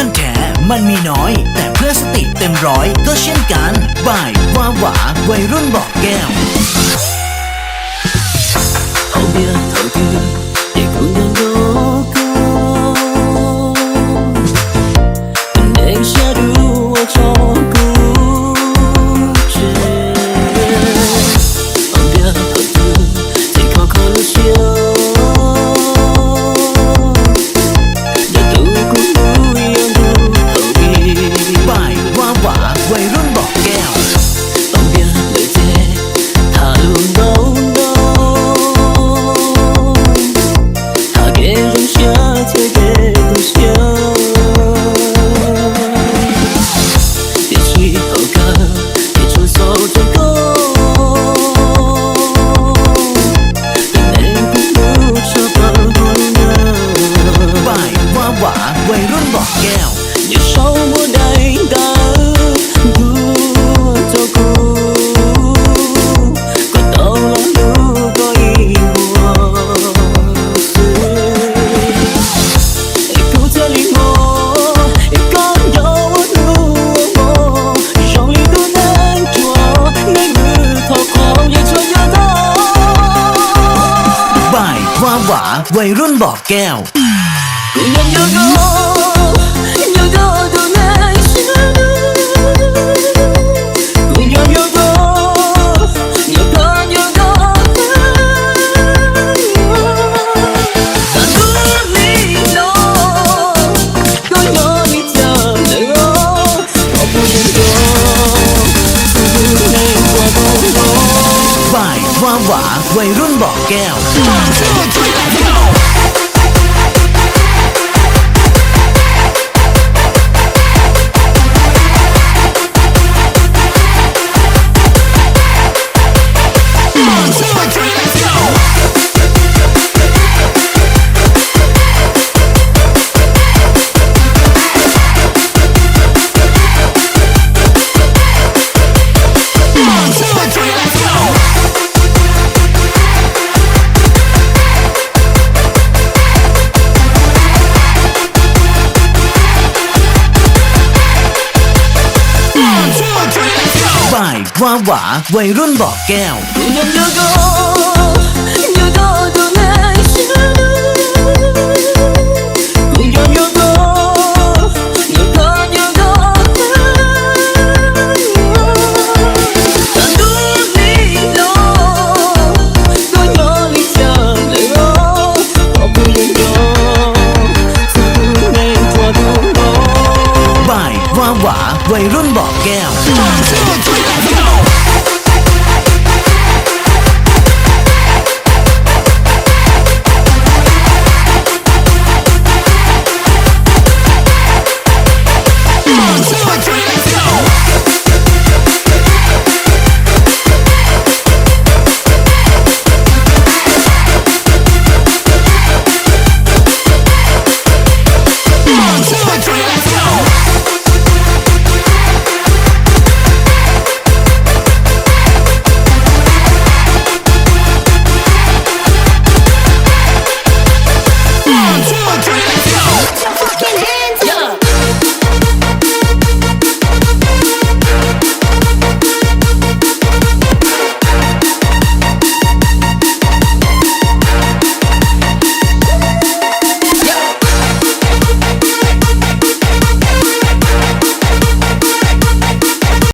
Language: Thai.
อนแท้มันมีน้อยแต่เพื่อนสติเต็มร้อยก็เช่นกันบ่ายว่าหวาวัยรุ่นบอกแก้ว后边头顶也姑娘有个내샤루와 저구지后边头顶最靠靠的笑บ่ายว่าหวาวัยรุ่นบอกแก้ว旁边累积他路浓浓他给人下贴的都笑别去后看别出手成功บ่ายว่าหวาวัยรุ่นบอกแก้วอย่าเศร้ามัวใดตาดูเจ้ากูก็ต้องลองดูก็อีหัวซื้อไอ้กูจะลิโมไอ้ก้อนโยดูโม让你都难做ในมือทอของอย่าช่วยอย่าท้อบ่ายว่าหวาวัยรุ่นบอกแก้วกูยัง有个有个都难舍กูยัง有个有个有个但不理由都有你讲的我我不能够不能过不过บ่ายว่าหวาวัยรุ่นบอกแก้วบ่ายว่าหวาวัยรุ่นบอกแก้วกูยัง有个都难舍กูยัง有个但不理由都有你讲的我我不能够只能做不到บ่ายว่าหวาวัยรุ่นบอกแก้ว